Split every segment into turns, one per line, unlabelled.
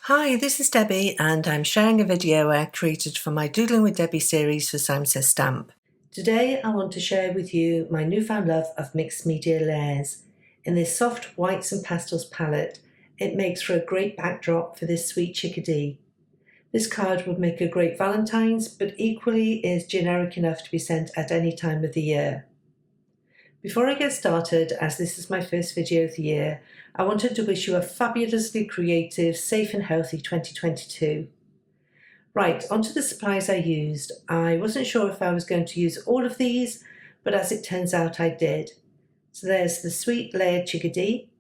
Hi, this is Debbie and I'm sharing a video I created for my Doodling with Debbie series for Simon Says Stamp. Today I want to share with you my newfound love of mixed media layers. In this soft whites and pastels palette, it makes for a great backdrop for this sweet chickadee. This card would make a great Valentine's, but equally is generic enough to be sent at any time of the year. Before I get started, as this is my first video of the year, I wanted to wish you a fabulously creative, safe and healthy 2022. Right, onto the supplies I used. I wasn't sure if I was going to use all of these, but as it turns out I did. So there's the sweet layered chickadee,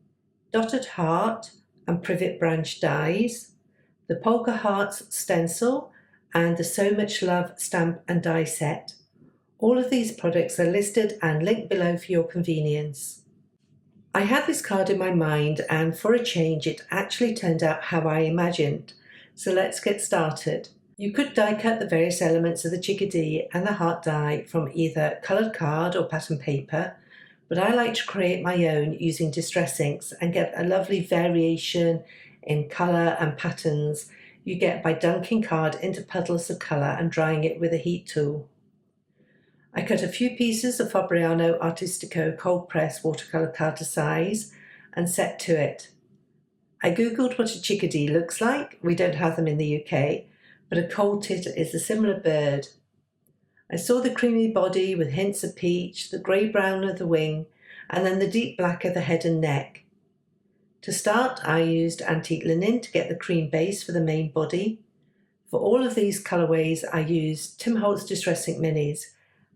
dotted heart and privet branch dies, the polka hearts stencil and the So Much Love stamp and die set. All of these products are listed and linked below for your convenience. I had this card in my mind and for a change it actually turned out how I imagined. So let's get started. You could die cut the various elements of the chickadee and the heart die from either coloured card or pattern paper, but I like to create my own using distress inks and get a lovely variation in colour and patterns you get by dunking card into puddles of colour and drying it with a heat tool. I cut a few pieces of Fabriano Artistico cold press watercolour card to size and set to it. I googled what a chickadee looks like. We don't have them in the UK, but a cold tit is a similar bird. I saw the creamy body with hints of peach, the grey-brown of the wing, and then the deep black of the head and neck. To start, I used antique linen to get the cream base for the main body. For all of these colourways, I used Tim Holtz Distress Ink Minis,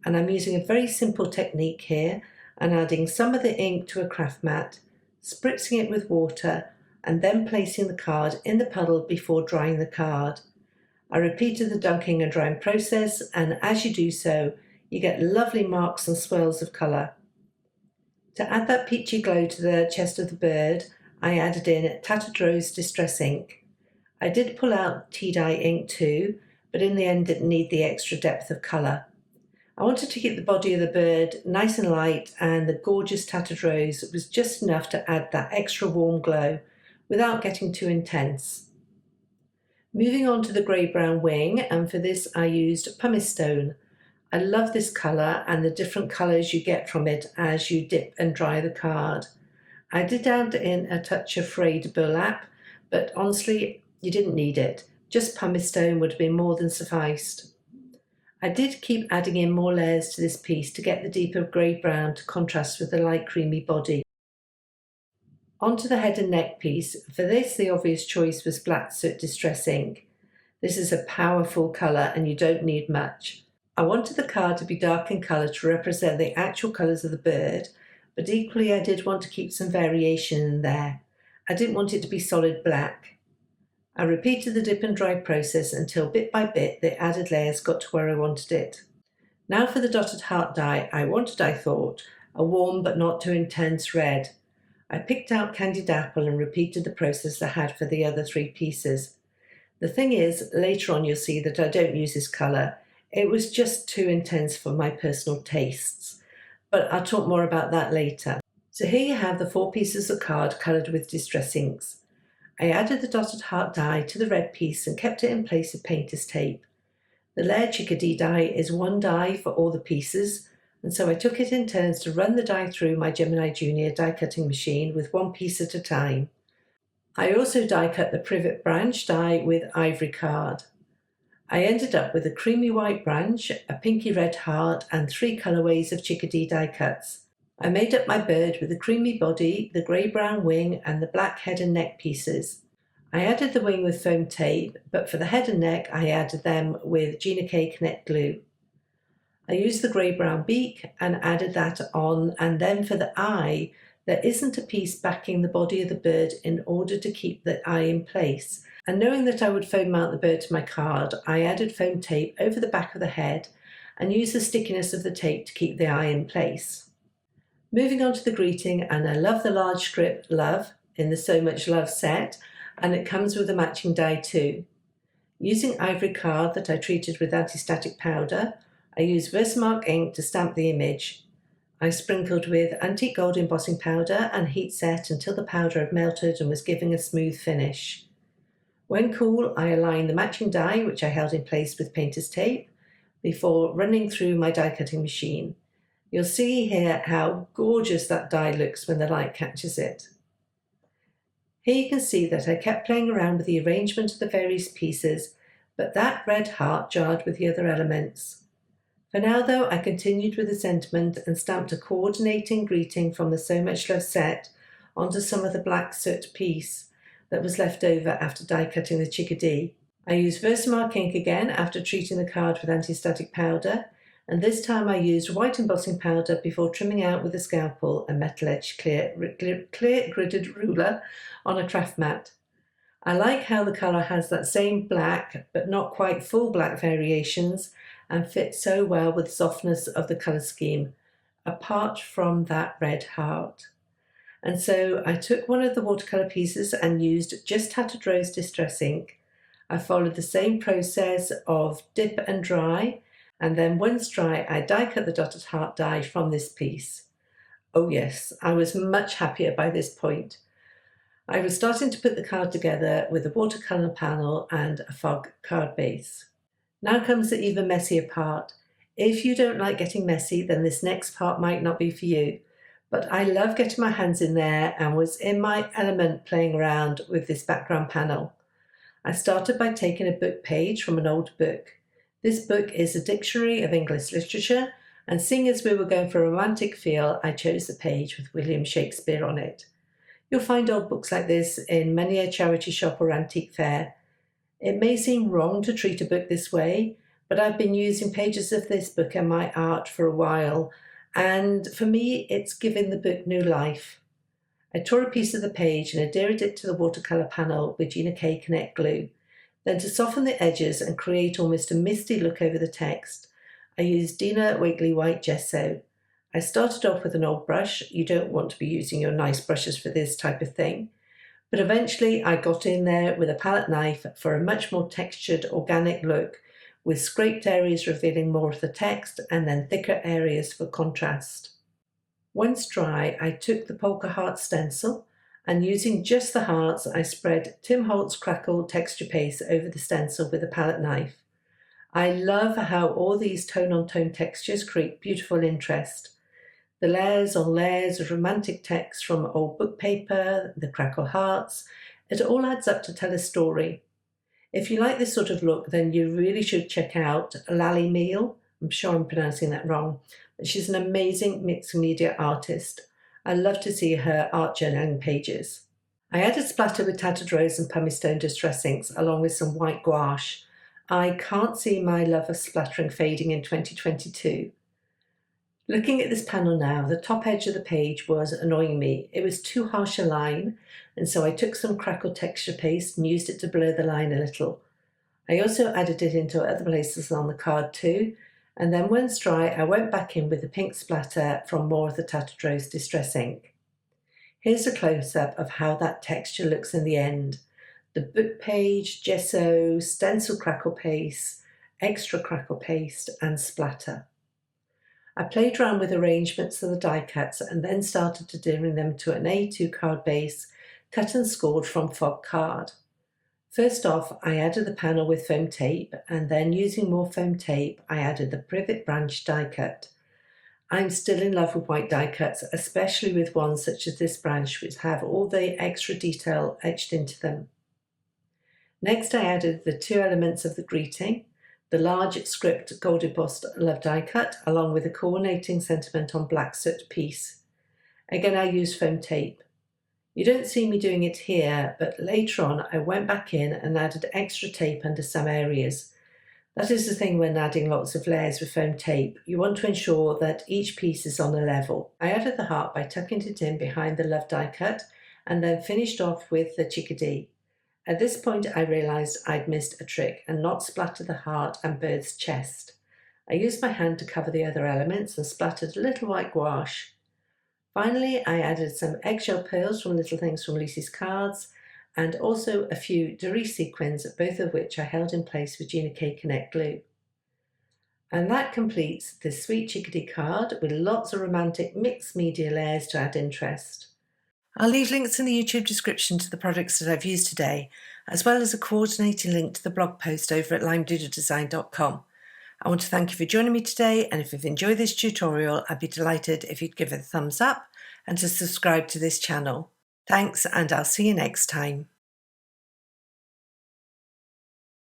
and I'm using a very simple technique here and adding some of the ink to a craft mat, spritzing it with water, and then placing the card in the puddle before drying the card. I repeated the dunking and drying process, and as you do so, you get lovely marks and swirls of colour. To add that peachy glow to the chest of the bird, I added in Tattered Rose Distress Ink. I did pull out tea dye ink too, but in the end didn't need the extra depth of colour. I wanted to keep the body of the bird nice and light, and the gorgeous tattered rose was just enough to add that extra warm glow without getting too intense. Moving on to the grey-brown wing, and for this I used pumice stone. I love this colour and the different colours you get from it as you dip and dry the card. I did add in a touch of frayed burlap, but honestly you didn't need it. Just pumice stone would have been more than sufficed. I did keep adding in more layers to this piece to get the deeper grey-brown to contrast with the light creamy body. Onto the head and neck piece. For this, the obvious choice was black soot distress ink. This is a powerful colour and you don't need much. I wanted the card to be dark in colour to represent the actual colours of the bird, but equally I did want to keep some variation in there. I didn't want it to be solid black. I repeated the dip and dry process until bit by bit the added layers got to where I wanted it. Now for the dotted heart die, I wanted, I thought, a warm but not too intense red. I picked out candied apple and repeated the process I had for the other three pieces. The thing is, later on you'll see that I don't use this colour. It was just too intense for my personal tastes, but I'll talk more about that later. So here you have the 4 pieces of card coloured with distress inks. I added the dotted heart die to the red piece and kept it in place with painter's tape. The layered chickadee die is 1 die for all the pieces, and so I took it in turns to run the die through my Gemini Junior die cutting machine with 1 piece at a time. I also die cut the privet branch die with ivory card. I ended up with a creamy white branch, a pinky red heart, and 3 colourways of chickadee die cuts. I made up my bird with the creamy body, the grey-brown wing and the black head and neck pieces. I added the wing with foam tape, but for the head and neck I added them with Gina K Connect glue. I used the grey-brown beak and added that on, and then for the eye there isn't a piece backing the body of the bird in order to keep the eye in place. And knowing that I would foam mount the bird to my card, I added foam tape over the back of the head and used the stickiness of the tape to keep the eye in place. Moving on to the greeting, and I love the large script Love in the So Much Love set, and it comes with a matching die too. Using ivory card that I treated with anti-static powder, I used Versamark ink to stamp the image. I sprinkled with antique gold embossing powder and heat set until the powder had melted and was giving a smooth finish. When cool, I align the matching die, which I held in place with painter's tape, before running through my die cutting machine. You'll see here how gorgeous that die looks when the light catches it. Here you can see that I kept playing around with the arrangement of the various pieces, but that red heart jarred with the other elements. For now though, I continued with the sentiment and stamped a coordinating greeting from the So Much Love set onto some of the black soot piece that was left over after die cutting the Chickadee. I used Versamark ink again after treating the card with anti-static powder, and this time I used white embossing powder before trimming out with a scalpel a metal-edged clear gridded ruler on a craft mat. I like how the colour has that same black but not quite full black variations and fits so well with the softness of the colour scheme, apart from that red heart. And so I took one of the watercolour pieces and used just Tattered Rose Distress ink. I followed the same process of dip and dry, and then once dry I die cut the dotted heart die from this piece. Oh yes, I was much happier by this point. I was starting to put the card together with a watercolour panel and a fog card base. Now comes the even messier part. If you don't like getting messy, then this next part might not be for you. But I love getting my hands in there and was in my element playing around with this background panel. I started by taking a book page from an old book. This book is a dictionary of English literature, and seeing as we were going for a romantic feel, I chose the page with William Shakespeare on it. You'll find old books like this in many a charity shop or antique fair. It may seem wrong to treat a book this way, but I've been using pages of this book in my art for a while, and for me it's given the book new life. I tore a piece of the page and adhered it to the watercolour panel with Gina Connect glue. Then to soften the edges and create almost a misty look over the text, I used Dina Wakley white gesso. I started off with an old brush. You don't want to be using your nice brushes for this type of thing. But eventually I got in there with a palette knife for a much more textured, organic look, with scraped areas revealing more of the text and then thicker areas for contrast. Once dry, I took the POLKA heart stencil, and using just the hearts, I spread Tim Holtz Crackle texture paste over the stencil with a palette knife. I love how all these tone-on-tone textures create beautiful interest. The layers on layers of romantic text from old book paper, the crackle hearts, it all adds up to tell a story. If you like this sort of look, then you really should check out Lally Meal. I'm sure I'm pronouncing that wrong, but she's an amazing mixed media artist. I love to see her art journaling pages. I added splatter with Tattered Rose and Pumice Stone Distress inks along with some white gouache. I can't see my love of splattering fading in 2022. Looking at this panel now, the top edge of the page was annoying me. It was too harsh a line, and so I took some crackle texture paste and used it to blur the line a little. I also added it into other places on the card too, and then once dry I went back in with the pink splatter from more of the Tattered Rose Distress ink. Here's a close-up of how that texture looks in the end. The book page, gesso, stencil crackle paste, extra crackle paste and splatter. I played around with arrangements of the die cuts and then started adhering them to an A2 card base cut and scored from fog card. First off, I added the panel with foam tape, and then using more foam tape, I added the PRIVET branch die cut. I'm still in love with white die cuts, especially with ones such as this branch, which have all the extra detail etched into them. Next, I added the two elements of the greeting, the large script gold embossed love die cut, along with a coordinating sentiment on black soot piece. Again, I used foam tape. You don't see me doing it here, but later on I went back in and added extra tape under some areas. That is the thing when adding lots of layers with foam tape. You want to ensure that each piece is on a level. I added the heart by tucking it in behind the love die cut and then finished off with the Chickadee. At this point I realised I'd missed a trick and not splattered the heart and bird's chest. I used my hand to cover the other elements and splattered a little white gouache. Finally, I added some eggshell pearls from Little Things from Lucy's cards and also a few Darice sequins, both of which I held in place with Gina Connect glue. And that completes this sweet Chickadee card with lots of romantic mixed media layers to add interest. I'll leave links in the YouTube description to the products that I've used today. as well as a coordinating link to the blog post over at limedoodledesign.com. I want to thank you for joining me today, and if you've enjoyed this tutorial, I'd be delighted if you'd give it a thumbs up and to subscribe to this channel. Thanks, and I'll see you next time.